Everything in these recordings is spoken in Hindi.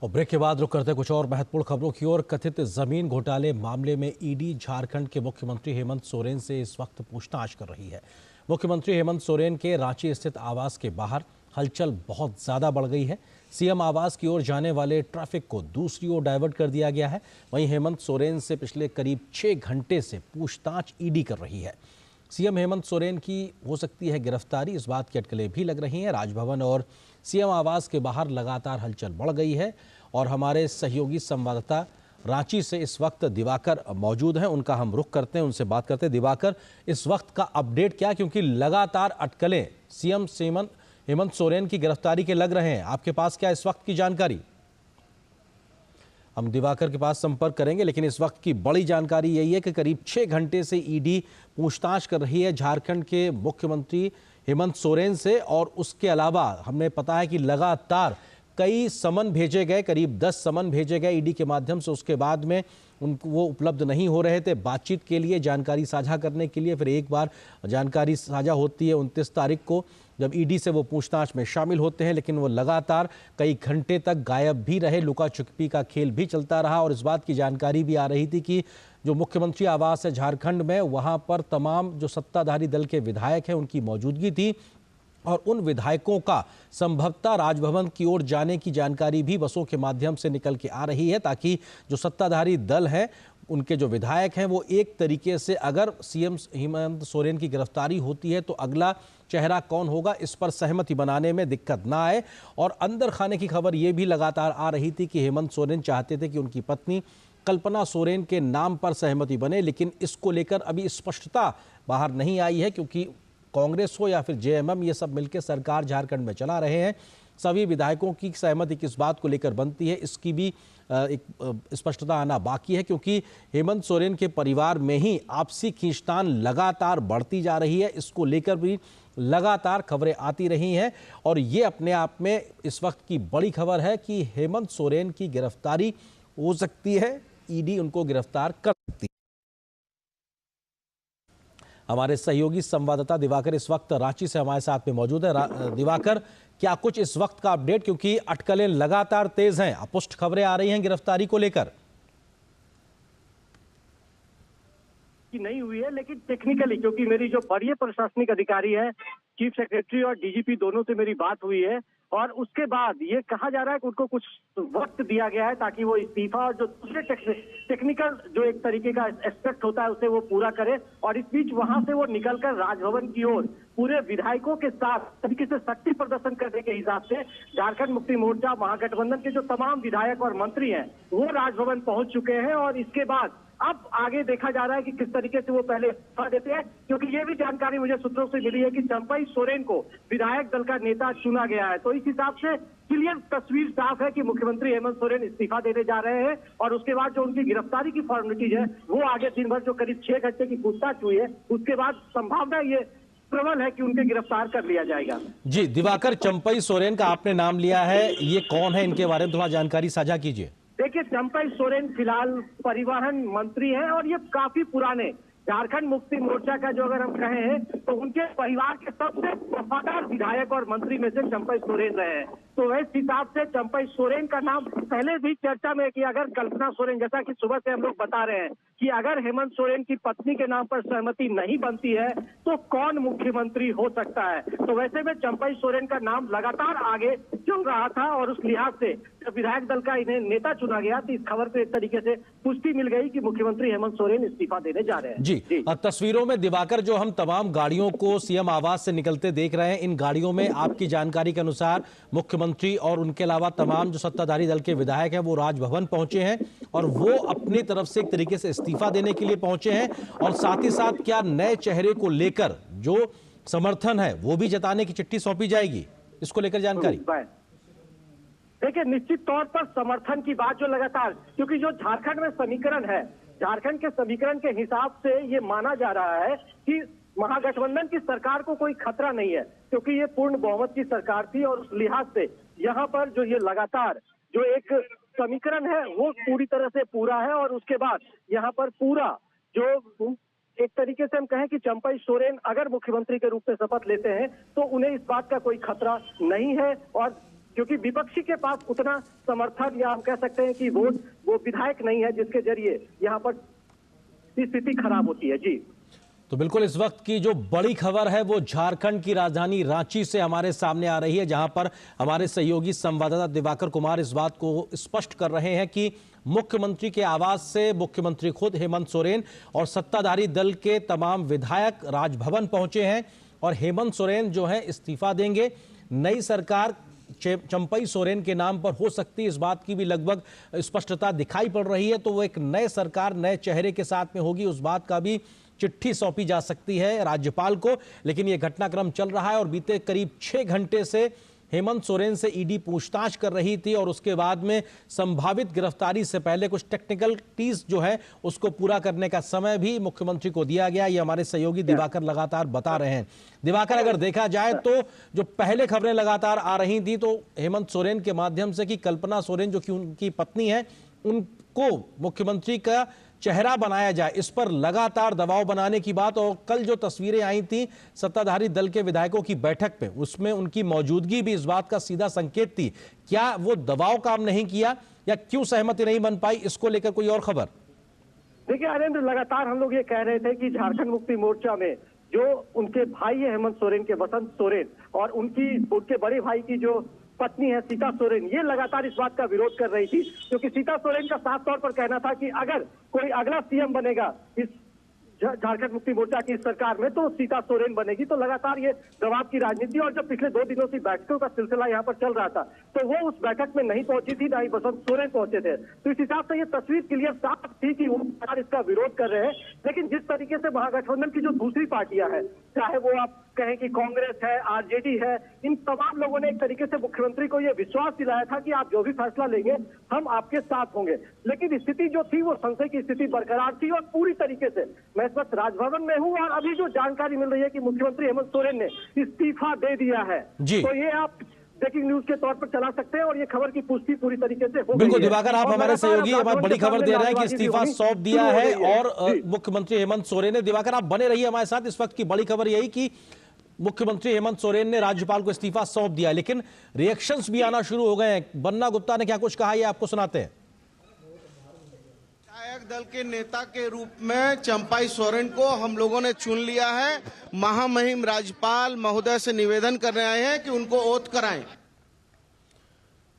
और ब्रेक के बाद रुक करते हैं कुछ और महत्वपूर्ण खबरों की ओर। कथित जमीन घोटाले मामले में ईडी झारखंड के मुख्यमंत्री हेमंत सोरेन से इस वक्त पूछताछ कर रही है। मुख्यमंत्री हेमंत सोरेन के रांची स्थित आवास के बाहर हलचल बहुत ज्यादा बढ़ गई है। सीएम आवास की ओर जाने वाले ट्रैफिक को दूसरी ओर डाइवर्ट कर दिया गया है। वहीं हेमंत सोरेन से पिछले करीब 6 घंटे से पूछताछ ईडी कर रही है। सीएम हेमंत सोरेन की हो सकती है गिरफ्तारी, इस बात की अटकलें भी लग रही हैं। राजभवन और सीएम आवास के बाहर लगातार हलचल बढ़ गई है और हमारे सहयोगी संवाददाता रांची से इस वक्त दिवाकर मौजूद हैं, उनका हम रुख करते हैं, उनसे बात करते हैं। दिवाकर, इस वक्त का अपडेट क्या, क्योंकि लगातार अटकलें सीएम हेमंत सोरेन की गिरफ्तारी के लग रहे हैं। आपके पास क्या इस वक्त की जानकारी? हम दिवाकर के पास संपर्क करेंगे, लेकिन इस वक्त की बड़ी जानकारी यही है कि करीब 6 घंटे से ईडी पूछताछ कर रही है झारखंड के मुख्यमंत्री हेमंत सोरेन से। और उसके अलावा हमें पता है कि लगातार कई समन भेजे गए, करीब 10 समन भेजे गए ईडी के माध्यम से। उसके बाद में उनको वो उपलब्ध नहीं हो रहे थे बातचीत के लिए, जानकारी साझा करने के लिए। फिर एक बार जानकारी साझा होती है 29 तारीख को, जब ईडी से वो पूछताछ में शामिल होते हैं, लेकिन वो लगातार कई घंटे तक गायब भी रहे। लुका छुपी का खेल भी चलता रहा। और इस बात की जानकारी भी आ रही थी कि जो मुख्यमंत्री आवास है झारखंड में, वहां पर तमाम जो सत्ताधारी दल के विधायक हैं उनकी मौजूदगी थी और उन विधायकों का संभवतः राजभवन की ओर जाने की जानकारी भी बसों के माध्यम से निकल के आ रही है, ताकि जो सत्ताधारी दल हैं उनके जो विधायक हैं वो एक तरीके से, अगर सीएम हेमंत सोरेन की गिरफ्तारी होती है तो अगला चेहरा कौन होगा, इस पर सहमति बनाने में दिक्कत ना आए। और अंदर खाने की खबर ये भी लगातार आ रही थी कि हेमंत सोरेन चाहते थे कि उनकी पत्नी कल्पना सोरेन के नाम पर सहमति बने, लेकिन इसको लेकर अभी स्पष्टता बाहर नहीं आई है, क्योंकि कांग्रेस हो या फिर जेएमएम, ये सब मिलकर सरकार झारखंड में चला रहे हैं। सभी विधायकों की सहमति किस बात को लेकर बनती है, इसकी भी एक स्पष्टता आना बाकी है, क्योंकि हेमंत सोरेन के परिवार में ही आपसी खींचतान लगातार बढ़ती जा रही है। इसको लेकर भी लगातार खबरें आती रही हैं और ये अपने आप में इस वक्त की बड़ी खबर है कि हेमंत सोरेन की गिरफ्तारी हो सकती है, ईडी उनको गिरफ्तार कर सकती है। हमारे सहयोगी संवाददाता दिवाकर इस वक्त रांची से हमारे साथ में मौजूद है। दिवाकर, क्या कुछ इस वक्त का अपडेट, क्योंकि अटकलें लगातार तेज हैं, अपुष्ट खबरें आ रही हैं गिरफ्तारी को लेकर? नहीं हुई है, लेकिन टेक्निकली, क्योंकि मेरी जो वरीय प्रशासनिक अधिकारी है, चीफ सेक्रेटरी और डीजीपी, दोनों से मेरी बात हुई है और उसके बाद ये कहा जा रहा है कि उनको कुछ वक्त दिया गया है ताकि वो इस्तीफा और जो दूसरे टेक्निकल जो एक तरीके का एस्पेक्ट होता है उसे वो पूरा करे। और इस बीच वहां से वो निकलकर राजभवन की ओर पूरे विधायकों के साथ तरीके से शक्ति प्रदर्शन करने के हिसाब से झारखंड मुक्ति मोर्चा महागठबंधन के जो तमाम विधायक और मंत्री हैं वो राजभवन पहुंच चुके हैं। और इसके बाद अब आगे देखा जा रहा है कि किस तरीके से वो पहले इस्तीफा देते हैं, क्योंकि ये भी जानकारी मुझे सूत्रों से मिली है कि चंपई सोरेन को विधायक दल का नेता चुना गया है। तो इस हिसाब से क्लियर तस्वीर साफ है कि मुख्यमंत्री हेमंत सोरेन इस्तीफा देने जा रहे हैं और उसके बाद जो उनकी गिरफ्तारी की फॉर्मेलिटीज है वो आगे दिन भर जो करीब 6 घंटे की पूछताछ हुई है उसके बाद संभावना ये प्रबल है कि उनके गिरफ्तार कर लिया जाएगा। जी दिवाकर, चंपई सोरेन का आपने नाम लिया है, ये कौन है, इनके बारे में थोड़ा जानकारी साझा कीजिए। देखिए, चंपई सोरेन फिलहाल परिवहन मंत्री हैं और ये काफी पुराने झारखंड मुक्ति मोर्चा का जो अगर हम कहें तो उनके परिवार के सबसे वफादार विधायक और मंत्री में से चंपई सोरेन रहे हैं। तो इस हिसाब से चंपई सोरेन का नाम पहले भी चर्चा में कि अगर कल्पना सोरेन, जैसा कि सुबह से हम लोग बता रहे हैं कि अगर हेमंत सोरेन की पत्नी के नाम पर सहमति नहीं बनती है तो कौन मुख्यमंत्री हो सकता है। तो वैसे में चंपई सोरेन का नाम लगातार आगे चल रहा था और उस लिहाज से जब विधायक दल का इन्हें नेता चुना गया तो इस खबर को एक तरीके से पुष्टि मिल गई कि मुख्यमंत्री हेमंत सोरेन इस्तीफा देने जा रहे हैं। जी, तस्वीरों में दिवाकर जो हम तमाम गाड़ियों को सीएम आवास से निकलते देख रहे हैं, इन गाड़ियों में आपकी जानकारी के अनुसार मुख्यमंत्री और उनके अलावा तमाम जो सत्ताधारी दल के विधायक हैं वो राजभवन पहुंचे हैं और वो अपनी तरफ से एक तरीके से इस्तीफा देने के लिए पहुंचे हैं। और साथ ही साथ क्या नए चेहरे को लेकर जो समर्थन है वो भी जताने की चिट्ठी सौंपी जाएगी, इसको लेकर जानकारी? देखिए, निश्चित तौर पर समर्थन की बात जो लगातार, क्योंकि जो झारखंड में समीकरण है, झारखंड के समीकरण के हिसाब से ये माना जा रहा है कि महागठबंधन की सरकार को कोई खतरा नहीं है, क्योंकि ये पूर्ण बहुमत की सरकार थी और उस लिहाज से यहाँ पर जो ये लगातार जो एक समीकरण है वो पूरी तरह से पूरा है। और उसके बाद यहाँ पर पूरा जो एक तरीके से हम कहें कि चंपई सोरेन अगर मुख्यमंत्री के रूप में शपथ लेते हैं तो उन्हें इस बात का कोई खतरा नहीं है। और क्योंकि विपक्षी के पास उतना समर्थन या हम कह सकते हैं कि वोट वो विधायक नहीं है जिसके जरिए यहाँ पर स्थिति खराब होती है। जी तो बिल्कुल इस वक्त की जो बड़ी खबर है वो झारखंड की राजधानी रांची से हमारे सामने आ रही है, जहां पर हमारे सहयोगी संवाददाता दिवाकर कुमार इस बात को स्पष्ट कर रहे हैं कि मुख्यमंत्री के आवास से मुख्यमंत्री खुद हेमंत सोरेन और सत्ताधारी दल के तमाम विधायक राजभवन पहुंचे हैं और हेमंत सोरेन जो है इस्तीफा देंगे। नई सरकार चंपई सोरेन के नाम पर हो सकती है, इस बात की भी लगभग स्पष्टता दिखाई पड़ रही है। तो वो एक नए सरकार नए चेहरे के साथ में होगी, उस बात का भी चिट्ठी सौंपी जा सकती है राज्यपाल को। लेकिन यह घटनाक्रम चल रहा है और बीते करीब 6 घंटे से हेमंत सोरेन से ईडी पूछताछ कर रही थी और उसके बाद में संभावित गिरफ्तारी से पहले कुछ टेक्निकलिटीज जो है उसको पूरा करने का समय भी मुख्यमंत्री को दिया गया। ये हमारे सहयोगी दिवाकर लगातार बता रहे हैं। दिवाकर, अगर देखा जाए तो जो पहले खबरें लगातार आ रही थी तो हेमंत सोरेन के माध्यम से कि कल्पना सोरेन जो कि उनकी पत्नी है उनको मुख्यमंत्री का चेहरा बनाया जाए, इस पर लगातार दबाव बनाने की बात। और कल जो तस्वीरें आई थी सत्ताधारी दल के विधायकों की बैठक पे, उसमें उनकी मौजूदगी भी इस बात का सीधा संकेत थी। क्या वो दबाव काम नहीं किया या क्यों सहमति नहीं बन पाई, इसको लेकर कोई और खबर? देखिए अरेंद्र, लगातार हम लोग ये कह रहे थे कि झारखंड मुक्ति मोर्चा में जो उनके भाई है हेमंत सोरेन के, वसंत सोरेन, और उनके बड़े भाई की जो पत्नी है सीता सोरेन, ये लगातार इस बात का विरोध कर रही थी। क्योंकि सीता सोरेन का साफ तौर पर कहना था कि अगर कोई अगला सीएम बनेगा इस झारखंड मुक्ति मोर्चा की सरकार में तो सीता सोरेन बनेगी। तो लगातार ये दबाव की राजनीति, और जब पिछले 2 दिनों से बैठकों का सिलसिला यहाँ पर चल रहा था तो वो उस बैठक में नहीं पहुंची थी, ना ही वसंत सोरेन पहुंचे थे। तो इस हिसाब से ये तस्वीर क्लियर साफ थी कि वो इसका विरोध कर रहे हैं। लेकिन जिस तरीके से महागठबंधन की जो दूसरी पार्टियां हैं, चाहे वो आप कहें कि कांग्रेस है, आरजेडी है, इन तमाम लोगों ने एक तरीके से मुख्यमंत्री को यह विश्वास दिलाया था कि आप जो भी फैसला लेंगे हम आपके साथ होंगे। लेकिन स्थिति जो थी वो संशय की स्थिति बरकरार थी और पूरी तरीके से मैं इस वक्त राजभवन में हूं और अभी जो जानकारी मिल रही है कि मुख्यमंत्री हेमंत सोरेन ने इस्तीफा दे दिया है, तो ये आप ब्रेकिंग न्यूज के तौर पर चला सकते हैं और ये खबर की पुष्टि पूरी तरीके से हो गई है। बिल्कुल दिवाकर, आप हमारे सहयोगी बड़ी खबर दे रहे हैं कि इस्तीफा सौंप दिया है और मुख्यमंत्री हेमंत सोरेन ने। दिवाकर, आप बने रहिए हमारे साथ। इस वक्त की बड़ी खबर यही कि मुख्यमंत्री हेमंत सोरेन ने राज्यपाल को इस्तीफा सौंप दिया, लेकिन रिएक्शंस भी आना शुरू हो गए हैं। बन्ना गुप्ता ने क्या कुछ कहा ये आपको सुनाते हैं। विधायक दल के नेता के रूप में चंपई सोरेन को हम लोगों ने चुन लिया है। महामहिम राज्यपाल महोदय से निवेदन कर रहे हैं कि उनको ओथ कराएं।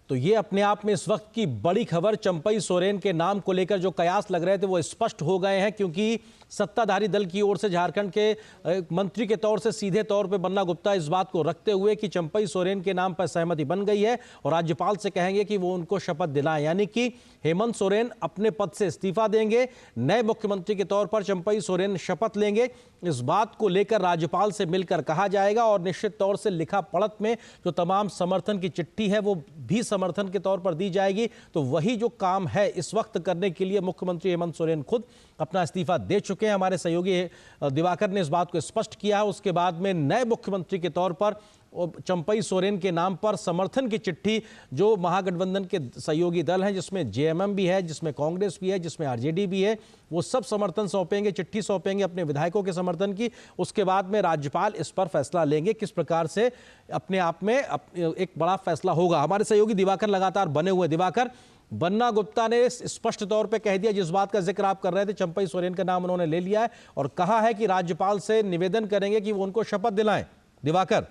तो ये अपने आप में इस वक्त की बड़ी खबर। चंपई सोरेन के नाम को लेकर जो कयास लग रहे थे वो स्पष्ट हो गए हैं, क्योंकि सत्ताधारी दल की ओर से झारखंड के मंत्री के तौर से सीधे तौर पे बन्ना गुप्ता इस बात को रखते हुए कि चंपई सोरेन के नाम पर सहमति बन गई है और राज्यपाल से कहेंगे कि वो उनको शपथ दिलाएं, यानी कि हेमंत सोरेन अपने पद से इस्तीफा देंगे, नए मुख्यमंत्री के तौर पर चंपई सोरेन शपथ लेंगे। इस बात को लेकर राज्यपाल से मिलकर कहा जाएगा और निश्चित तौर से लिखा पढ़त में जो तमाम समर्थन की चिट्ठी है वो भी समर्थन के तौर पर दी जाएगी। तो वही जो काम है इस वक्त करने के लिए मुख्यमंत्री हेमंत सोरेन खुद अपना इस्तीफा दे चुके हैं। हमारे सहयोगी दिवाकर ने इस बात को स्पष्ट किया है। उसके बाद में नए मुख्यमंत्री के तौर पर चंपई सोरेन के नाम पर समर्थन की चिट्ठी जो महागठबंधन के सहयोगी दल हैं, जिसमें जेएमएम भी है, जिसमें कांग्रेस भी है, जिसमें आरजेडी भी है, वो सब समर्थन सौंपेंगे, चिट्ठी सौंपेंगे अपने विधायकों के समर्थन की। उसके बाद में राज्यपाल इस पर फैसला लेंगे किस प्रकार से अपने आप में एक बड़ा फैसला होगा। हमारे सहयोगी दिवाकर लगातार बने हुए। दिवाकर, बन्ना गुप्ता ने स्पष्ट तौर पे कह दिया, जिस बात का जिक्र आप कर रहे थे, चंपई सोरेन का नाम उन्होंने ले लिया है और कहा है कि राज्यपाल से निवेदन करेंगे कि वो उनको शपथ दिलाएं। दिवाकर,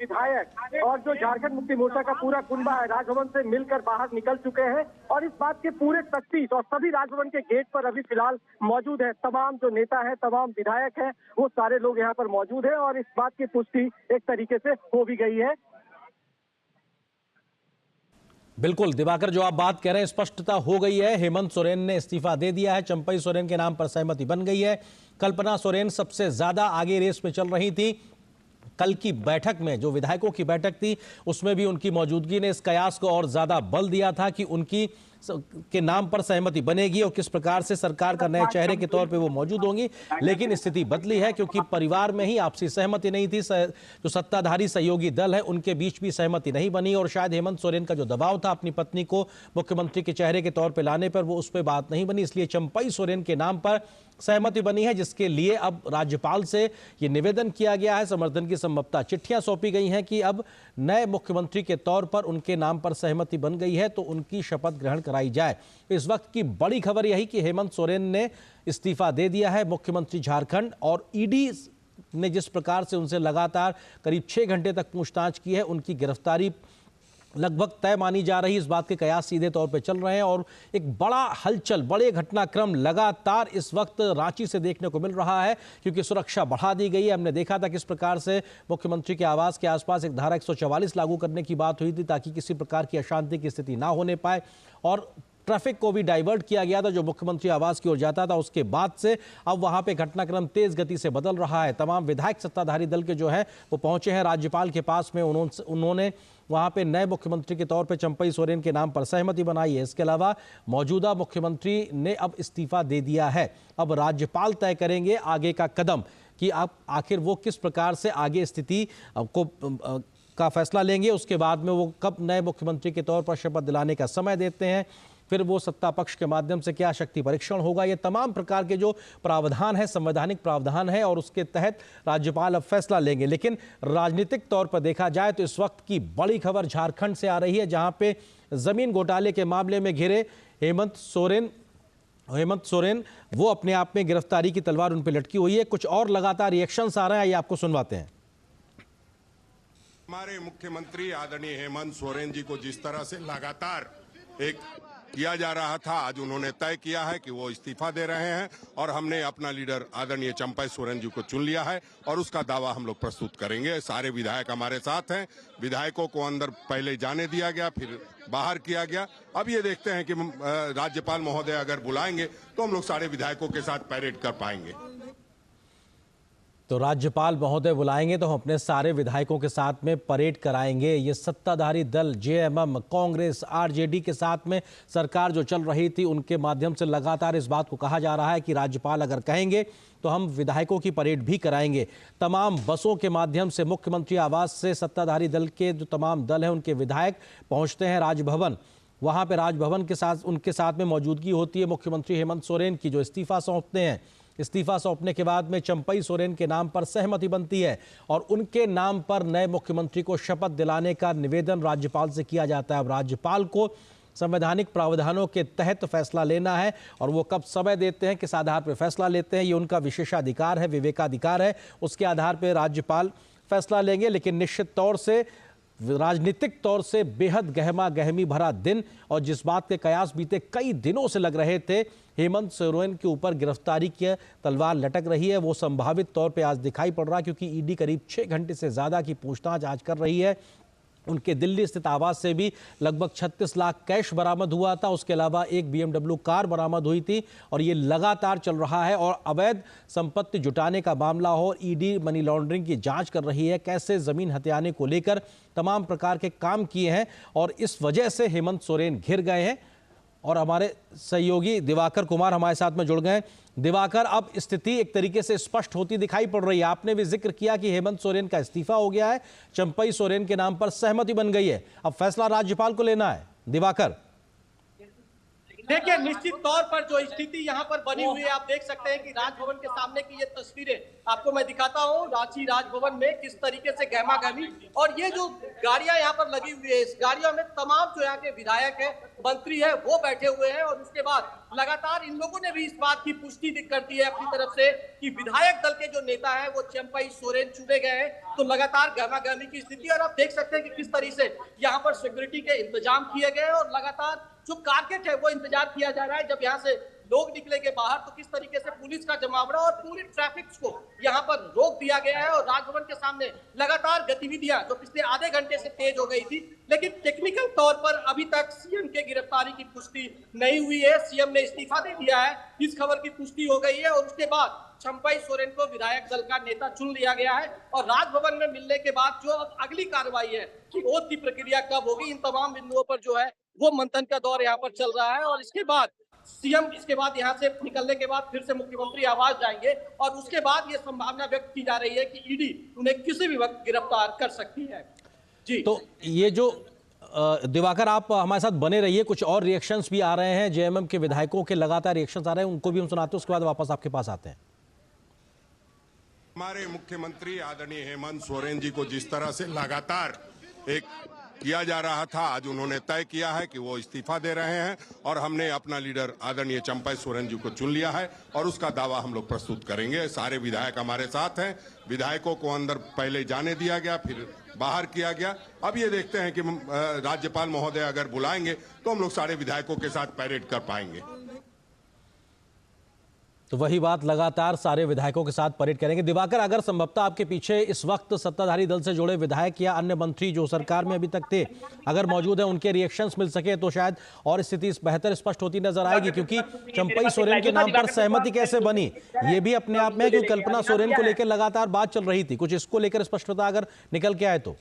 विधायक और जो झारखंड मुक्ति मोर्चा का पूरा कुंबा है राजभवन से मिलकर बाहर निकल चुके हैं और इस बात के पूरे तफ्तीश और सभी राजभवन के गेट पर अभी फिलहाल मौजूद है। तमाम जो नेता है, तमाम विधायक हैं, वो सारे लोग यहाँ पर मौजूद हैं और इस बात की पुष्टि एक तरीके से हो भी गई है। बिल्कुल दिवाकर, जो आप बात कह रहे हैं स्पष्टता हो गई है। हेमंत सोरेन ने इस्तीफा दे दिया है, चंपई सोरेन के नाम पर सहमति बन गई है। कल्पना सोरेन सबसे ज्यादा आगे रेस में चल रही थी। कल की बैठक में जो विधायकों की बैठक थी उसमें भी उनकी मौजूदगी ने इस कयास को और ज्यादा बल दिया था कि उनकी के नाम पर सहमति बनेगी और किस प्रकार से सरकार का नए चेहरे के तौर पे वो मौजूद होंगी। लेकिन स्थिति बदली है क्योंकि परिवार में ही आपसी सहमति नहीं थी। जो सत्ताधारी सहयोगी दल है उनके बीच भी सहमति नहीं बनी और शायद हेमंत सोरेन का जो दबाव था अपनी पत्नी को मुख्यमंत्री के चेहरे के तौर पर लाने पर, वो उस पर बात नहीं बनी। इसलिए चंपई सोरेन के नाम पर सहमति बनी है, जिसके लिए अब राज्यपाल से ये निवेदन किया गया है। समर्थन की संभवतः चिट्ठियां सौंपी गई हैं कि अब नए मुख्यमंत्री के तौर पर उनके नाम पर सहमति बन गई है तो उनकी शपथ ग्रहण कराई जाए। इस वक्त की बड़ी खबर यही कि हेमंत सोरेन ने इस्तीफा दे दिया है मुख्यमंत्री झारखंड, और ईडी ने जिस प्रकार से उनसे लगातार करीब 6 घंटे तक पूछताछ की है, उनकी गिरफ्तारी लगभग तय मानी जा रही। इस बात के कयास सीधे तौर पे चल रहे हैं और एक बड़ा हलचल, बड़े घटनाक्रम लगातार इस वक्त रांची से देखने को मिल रहा है क्योंकि सुरक्षा बढ़ा दी गई है। हमने देखा था किस प्रकार से मुख्यमंत्री के आवास के आसपास एक धारा 144 लागू करने की बात हुई थी ताकि किसी प्रकार की अशांति की स्थिति ना होने पाए, और ट्रैफिक को भी डाइवर्ट किया गया था जो मुख्यमंत्री आवास की ओर जाता था। उसके बाद से अब वहां पे घटनाक्रम तेज गति से बदल रहा है। तमाम विधायक सत्ताधारी दल के जो है वो पहुंचे हैं राज्यपाल के पास में। उन्होंने वहां पे नए मुख्यमंत्री के तौर पे चंपई सोरेन के नाम पर सहमति बनाई है। इसके अलावा मौजूदा मुख्यमंत्री ने अब इस्तीफा दे दिया है। अब राज्यपाल तय करेंगे आगे का कदम कि अब आखिर वो किस प्रकार से आगे स्थिति को का फैसला लेंगे। उसके बाद में वो कब नए मुख्यमंत्री के तौर पर शपथ दिलाने का समय देते हैं, फिर वो सत्ता पक्ष के माध्यम से क्या शक्ति परीक्षण होगा, ये तमाम प्रकार के जो प्रावधान है, संवैधानिक प्रावधान है, और उसके तहत राज्यपाल अब फैसला लेंगे। लेकिन राजनीतिक तौर पर देखा जाए तो इस वक्त की बड़ी खबर झारखंड से आ रही है, जहां पे जमीन घोटाले के मामले में घिरे हेमंत सोरेन वो अपने आप में गिरफ्तारी की तलवार उन पर लटकी हुई है। कुछ और लगातार रिएक्शंस आ रहे हैं, ये आपको सुनवाते हैं। हमारे मुख्यमंत्री आदरणीय हेमंत सोरेन जी को जिस तरह से लगातार एक किया जा रहा था, आज उन्होंने तय किया है कि वो इस्तीफा दे रहे हैं और हमने अपना लीडर आदरणीय चंपई सोरेन जी को चुन लिया है और उसका दावा हम लोग प्रस्तुत करेंगे। सारे विधायक हमारे साथ हैं। विधायकों को अंदर पहले जाने दिया गया, फिर बाहर किया गया। अब ये देखते हैं कि राज्यपाल महोदय अगर बुलाएंगे तो हम लोग सारे विधायकों के साथ पैरेड कर पाएंगे। तो राज्यपाल महोदय बुलाएंगे तो हम अपने सारे विधायकों के साथ में परेड कराएंगे। ये सत्ताधारी दल जेएमएम, कांग्रेस, आरजेडी के साथ में सरकार जो चल रही थी, उनके माध्यम से लगातार इस बात को कहा जा रहा है कि राज्यपाल अगर कहेंगे तो हम विधायकों की परेड भी कराएंगे। तमाम बसों के माध्यम से मुख्यमंत्री आवास से सत्ताधारी दल के जो तमाम दल हैं उनके विधायक पहुंचते हैं राजभवन। वहां पे राजभवन के साथ उनके साथ में मौजूदगी होती है मुख्यमंत्री हेमंत सोरेन की, जो इस्तीफा सौंपते हैं। इस्तीफा सौंपने के बाद में चंपई सोरेन के नाम पर सहमति बनती है और उनके नाम पर नए मुख्यमंत्री को शपथ दिलाने का निवेदन राज्यपाल से किया जाता है। अब राज्यपाल को संवैधानिक प्रावधानों के तहत फैसला लेना है और वो कब समय देते हैं, किस आधार पर फैसला लेते हैं, ये उनका विशेषाधिकार है, विवेकाधिकार है। उसके आधार पर राज्यपाल फैसला लेंगे। लेकिन निश्चित तौर से राजनीतिक तौर से बेहद गहमा गहमी भरा दिन, और जिस बात के कयास बीते कई दिनों से लग रहे थे हेमंत सोरेन के ऊपर गिरफ्तारी की तलवार लटक रही है, वो संभावित तौर पे आज दिखाई पड़ रहा है क्योंकि ईडी करीब 6 घंटे से ज़्यादा की पूछताछ आज कर रही है। उनके दिल्ली स्थित आवास से भी लगभग 36 लाख कैश बरामद हुआ था। उसके अलावा एक BMW कार बरामद हुई थी और ये लगातार चल रहा है। और अवैध संपत्ति जुटाने का मामला हो, ईडी मनी लॉन्ड्रिंग की जांच कर रही है, कैसे जमीन हथियाने को लेकर तमाम प्रकार के काम किए हैं और इस वजह से हेमंत सोरेन घिर गए हैं। और हमारे सहयोगी दिवाकर कुमार हमारे साथ में जुड़ गए। दिवाकर, अब स्थिति एक तरीके से स्पष्ट होती दिखाई पड़ रही है। आपने भी जिक्र किया कि हेमंत सोरेन का इस्तीफा हो गया है, चंपई सोरेन के नाम पर सहमति बन गई है, अब फैसला राज्यपाल को लेना है। दिवाकर, देखिए, निश्चित तौर पर जो स्थिति यहाँ पर बनी हुई है, आप देख सकते हैं कि राजभवन के सामने की ये तस्वीरें आपको मैं दिखाता हूँ। रांची राजभवन में किस तरीके से गहमा गहमी, और ये जो गाड़ियां यहाँ पर लगी हुई है, इस गाड़ियों में तमाम जो यहाँ के विधायक है, मंत्री है, वो बैठे हुए हैं। और उसके बाद लगातार इन लोगों ने भी इस बात की पुष्टि कर दी है अपनी तरफ से कि विधायक दल के जो नेता है वो चंपई सोरेन चुने गए हैं। तो लगातार गहमा गहमी की स्थिति, और आप देख सकते हैं कि किस तरीके से यहाँ पर सिक्योरिटी के इंतजाम किए गए और लगातार जो कारकेट है वो इंतजार किया जा रहा है। जब यहाँ से लोग निकलेंगे बाहर तो किस तरीके से पुलिस का जमावड़ा और पूरी ट्रैफिक को यहाँ पर रोक दिया गया है। और राजभवन के सामने लगातार गतिविधियां जो पिछले आधे घंटे से तेज हो गई थी, लेकिन टेक्निकल तौर पर अभी तक सीएम के गिरफ्तारी की पुष्टि नहीं हुई है। सीएम ने इस्तीफा दे दिया है, इस खबर की पुष्टि हो गई है। और उसके बाद चंपाई सोरेन को विधायक दल का नेता चुन लिया गया है और राजभवन में मिलने के बाद जो अब अगली कार्रवाई है कि ओथ की प्रक्रिया कब होगी, इन तमाम बिंदुओं पर जो है वो मंथन का दौर यहाँ पर चल रहा है। और इसके बाद सीएम इसके बाद यहाँ से निकलने के बाद फिर से मुख्यमंत्री आवास जाएंगे और उसके बाद ये संभावना व्यक्त की जा रही है कि ईडी उन्हें किसी भी वक्त गिरफ्तार कर सकती है। जी तो ये जो दिवाकर, आप हमारे साथ बने रहिए, कुछ और रिएक्शंस भी आ रहे हैं, जेएमएम के विधायकों के लगातार रिएक्शंस आ रहे हैं, उनको भी हम सुनाते हैं, उसके बाद वापस आपके पास आते हैं। हमारे मुख्यमंत्री आदरणीय हेमंत सोरेन जी को जिस तरह से लगातार एक किया जा रहा था, आज उन्होंने तय किया है कि वो इस्तीफा दे रहे हैं और हमने अपना लीडर आदरणीय चंपाई सोरेन जी को चुन लिया है और उसका दावा हम लोग प्रस्तुत करेंगे। सारे विधायक हमारे साथ हैं। विधायकों को अंदर पहले जाने दिया गया, फिर बाहर किया गया। अब ये देखते हैं कि राज्यपाल महोदय अगर बुलाएंगे तो हम लोग सारे विधायकों के साथ पैरेड कर पाएंगे। तो वही बात, लगातार सारे विधायकों के साथ परेड करेंगे। दिवाकर, अगर संभवतः आपके पीछे इस वक्त सत्ताधारी दल से जुड़े विधायक या अन्य मंत्री जो सरकार में अभी तक थे अगर मौजूद हैं, उनके रिएक्शंस मिल सके तो शायद और स्थिति बेहतर स्पष्ट होती नजर आएगी, क्योंकि चंपाई सोरेन के नाम पर सहमति कैसे बनी ये भी अपने आप में, क्योंकि कल्पना सोरेन को लेकर लगातार बात चल रही थी, कुछ इसको लेकर स्पष्टता अगर निकल के आए तो।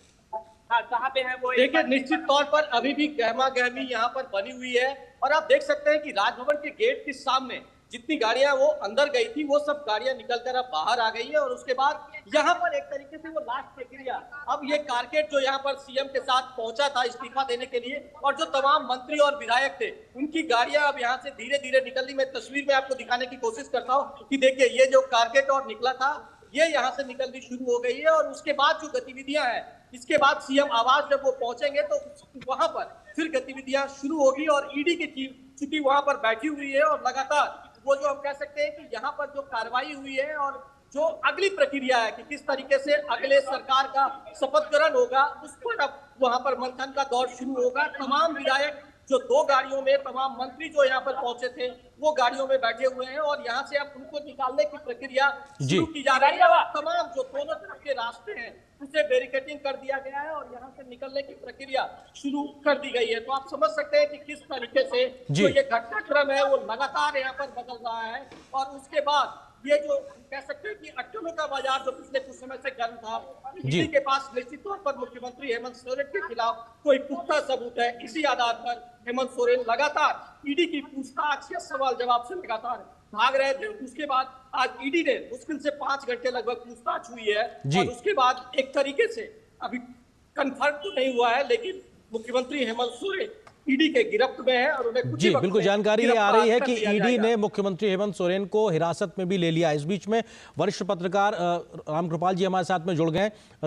देखिए, निश्चित तौर पर अभी भी गहमा गहमी यहाँ पर बनी हुई है और आप देख सकते हैं कि राजभवन के गेट के सामने जितनी गाड़ियां वो अंदर गई थी वो सब गाड़ियां निकलकर अब बाहर आ गई है और उसके बाद यहाँ पर एक तरीके से वो लास्ट प्रक्रिया, अब ये कारकेट जो यहाँ पर सीएम के साथ पहुंचा था इस्तीफा देने के लिए और जो तमाम मंत्री और विधायक थे उनकी गाड़ियां अब यहाँ से धीरे धीरे निकल रही। मैं तस्वीर में आपको दिखाने की कोशिश करता हूँ कि देखिए, ये जो कारकेट और निकला था ये यहाँ से निकलनी शुरू हो गई है और उसके बाद जो गतिविधियां हैं, इसके बाद सीएम आवास जब वो पहुंचेंगे तो वहां पर फिर गतिविधियां शुरू होगी और ईडी की टीम चूंकि वहां पर बैठी हुई है और लगातार वो जो हम कह सकते हैं कि यहाँ पर जो कार्रवाई हुई है और जो अगली प्रक्रिया है कि किस तरीके से अगले सरकार का शपथ ग्रहण होगा, उस पर अब वहां पर मंथन का दौर शुरू होगा। तमाम विधायक जो 2 गाड़ियों में, तमाम मंत्री जो यहाँ पर पहुंचे थे वो गाड़ियों में बैठे हुए हैं और यहाँ से अब उनको निकालने की प्रक्रिया शुरू की जा रही है। तमाम जो दोनों तरफ के रास्ते हैं उसे बैरिकेडिंग कर दिया गया है और यहाँ से निकलने की प्रक्रिया शुरू कर दी गई है। तो आप समझ सकते हैं कि किस तरीके से जो ये घटनाक्रम है वो लगातार यहाँ पर बदल रहा है और उसके बाद ये जो कह सकते हैं कि अट्टलों का बाजार जो पिछले कुछ समय से गर्म था, ईडी के पास निश्चित तौर पर मुख्यमंत्री हेमंत सोरेन के खिलाफ कोई पुख्ता सबूत है। इसी आधार पर हेमंत सोरेन लगातार ईडी की पूछताछ या सवाल जवाब से लगातार भाग रहे थे। उसके बाद आज ईडी ने मुश्किल से 5 घंटे लगभग पूछताछ हुई है और उसके बाद एक तरीके से अभी कंफर्म तो नहीं हुआ है, लेकिन मुख्यमंत्री हेमंत सोरेन ईडी के गिरफ्त में है और उन्हें जी बिल्कुल जानकारी ये आ रही है कि ईडी ने मुख्यमंत्री हेमंत सोरेन को हिरासत में भी ले लिया। इस बीच में वरिष्ठ पत्रकार रामकृपाल जी हमारे साथ में जुड़ गए।